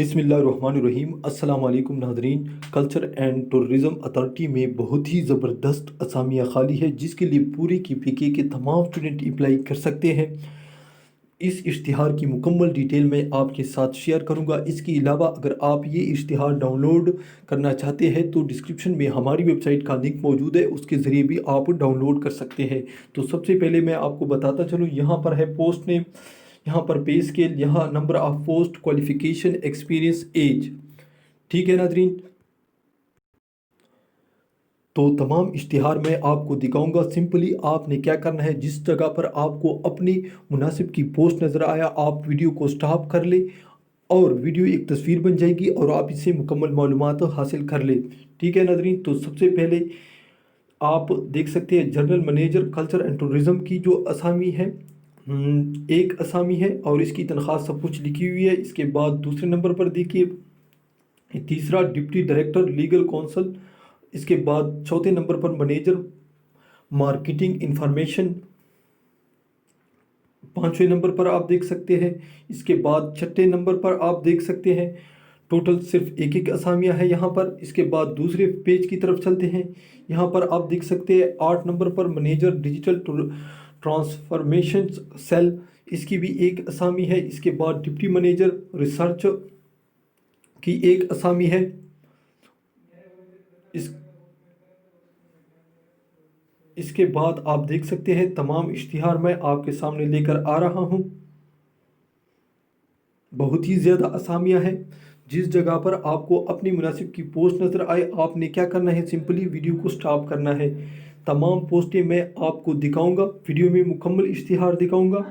बिस्मिल्लाहिर्रहमानिर्रहीम। अस्सलाम वालेकुम नाज़रीन। कल्चर एंड टूरिज़्म अथॉरिटी में बहुत ही ज़बरदस्त असामियाँ खाली है जिसके लिए पूरे की पीके के तमाम स्टूडेंट अप्लाई कर सकते हैं। इस इश्तिहार की मुकम्मल डिटेल मैं आपके साथ शेयर करूंगा। इसके अलावा अगर आप ये इश्तिहार डाउनलोड करना चाहते हैं तो डिस्क्रिप्शन में हमारी वेबसाइट का लिंक मौजूद है, उसके ज़रिए भी आप डाउनलोड कर सकते हैं। तो सबसे पहले मैं आपको बताता चलूँ, यहाँ पर है पोस्ट नेम, यहाँ पर पे स्केल, यहाँ number of post, qualification, experience, age. ठीक है नाजरीन, तो तमाम इश्तिहार मैं आपको दिखाऊंगा। सिंपली आपने क्या करना है, जिस जगह पर आपको अपनी मुनासिब की पोस्ट नज़र आया आप वीडियो को स्टॉप कर ले और वीडियो एक तस्वीर बन जाएगी और आप इससे मुकम्मल मालूमात हासिल कर ले। ठीक है नाजरीन, तो सबसे पहले आप देख सकते हैं general manager culture and tourism की जो असामी है, एक असामी है और इसकी तनख्वाह सब कुछ लिखी हुई है। इसके बाद दूसरे नंबर पर देखिए तीसरा डिप्टी डायरेक्टर लीगल काउंसिल। इसके बाद चौथे नंबर पर मैनेजर मार्केटिंग इंफॉर्मेशन, पाँचवें नंबर पर आप देख सकते हैं। इसके बाद छठे नंबर पर आप देख सकते हैं टोटल सिर्फ एक एक असामियाँ है यहाँ पर। इसके बाद दूसरे पेज की तरफ चलते हैं, यहाँ पर आप देख सकते हैं 8 नंबर पर मैनेजर डिजिटल ट्रांसफॉर्मेशन सेल, इसकी भी एक असामी है। इसके बाद डिप्टी मैनेजर रिसर्च की एक असामी है। इसके बाद आप देख सकते हैं तमाम इश्तिहार मैं आपके सामने लेकर आ रहा हूँ। बहुत ही ज़्यादा असामियाँ हैं। जिस जगह पर आपको अपनी मुनासिब की पोस्ट नज़र आए आपने क्या करना है, सिंपली वीडियो को स्टॉप करना है। तमाम पोस्टें मैं आपको दिखाऊंगा, वीडियो में मुकम्मल इश्तिहार दिखाऊंगा।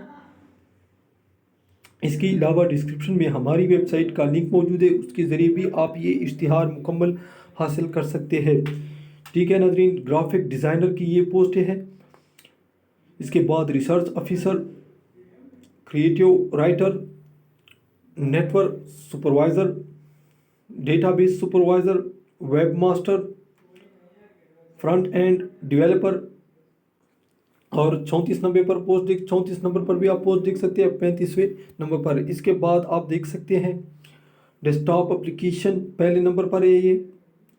इसके अलावा डिस्क्रिप्शन में हमारी वेबसाइट का लिंक मौजूद है, उसके ज़रिए भी आप ये इश्तिहार मुकम्मल हासिल कर सकते हैं। ठीक है नाजरीन, ग्राफिक डिज़ाइनर की ये पोस्ट है। इसके बाद research officer, creative writer, network supervisor, database supervisor, web master, front end developer और 34 नंबर पर भी आप पोस्ट देख सकते हैं, 35वें नंबर पर। इसके बाद आप देख सकते हैं डेस्कटॉप एप्लीकेशन पहले नंबर पर है ये,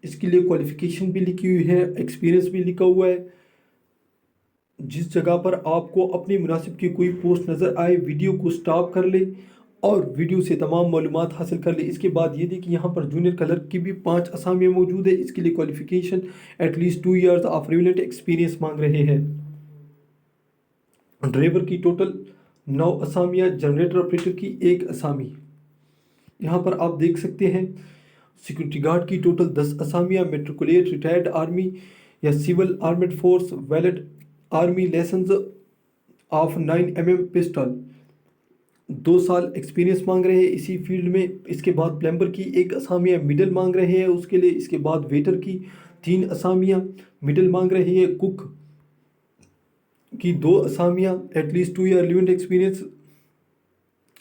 इसके लिए क्वालिफ़िकेशन भी लिखी हुई है, एक्सपीरियंस भी लिखा हुआ है। जिस जगह पर आपको अपनी मुनासिब की कोई पोस्ट नज़र आए वीडियो को स्टॉप कर ले और वीडियो से तमाम मालूमात हासिल कर ले। इसके बाद ये देखिए यहाँ पर जूनियर क्लर्क की भी 5 असामियाँ मौजूद है। इसके लिए qualification at least 2 years of relevant experience मांग रहे हैं। ड्राइवर की टोटल 9 असामियाँ, जनरेटर ऑपरेटर की 1 असामी। यहाँ पर आप देख सकते हैं सिक्योरिटी गार्ड की टोटल 10 असामियाँ, मेट्रिकुलेट रिटायर्ड आर्मी या civil armed force, valid army licence of 9mm pistol, 2 साल एक्सपीरियंस मांग रहे हैं इसी फील्ड में। इसके बाद प्लम्बर की 1 असामियाँ, मिडल मांग रहे हैं उसके लिए। इसके बाद वेटर की 3 असामियाँ, मिडल मांग रही है। कुक की 2 असामियाँ, एटलीस्ट 2 ईयर रिलेवेंट एक्सपीरियंस,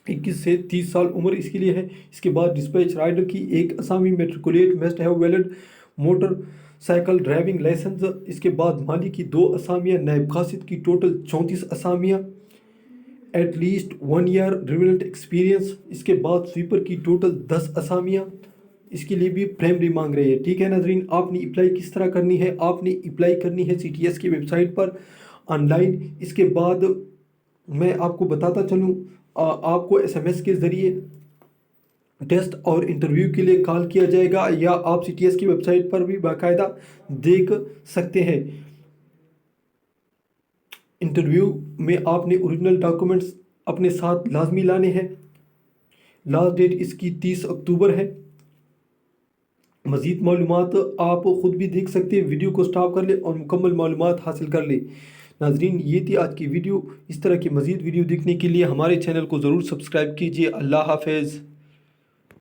21 से 30 साल उम्र इसके लिए है। इसके बाद डिस्पैच राइडर की 1 असामी, matriculate, must have valid motor cycle driving licence. इसके बाद माली की 2 असामियाँ, नायब कासिद की टोटल 34 असामियाँ, एटलीस्ट 1 ईयर रिलेवेंट एक्सपीरियंस। इसके बाद स्वीपर की टोटल 10 असामियाँ, इसके लिए भी प्राइमरी मांग रही है। ठीक है नाजरीन, आपने अप्लाई किस तरह करनी है, आपने अप्लाई करनी है CTS की वेबसाइट पर ऑनलाइन। इसके बाद मैं आपको बताता चलूँ, आपको SMS के ज़रिए टेस्ट और इंटरव्यू के लिए कॉल किया जाएगा या आप CTS की वेबसाइट पर भी बाकायदा देख सकते हैं। इंटरव्यू में आपने ओरिजिनल डॉक्यूमेंट्स अपने साथ लाजमी लाने हैं। लास्ट डेट इसकी 30 अक्टूबर है। मज़ीद मालूमात आप ख़ुद भी देख सकते हैं, वीडियो को स्टॉप कर ले और मुकम्मल मालूमात हासिल कर ले। नाजरीन, ये थी आज की वीडियो। इस तरह की मज़ीद वीडियो देखने के लिए हमारे चैनल को ज़रूर सब्सक्राइब कीजिए। अल्लाह हाफ़िज़।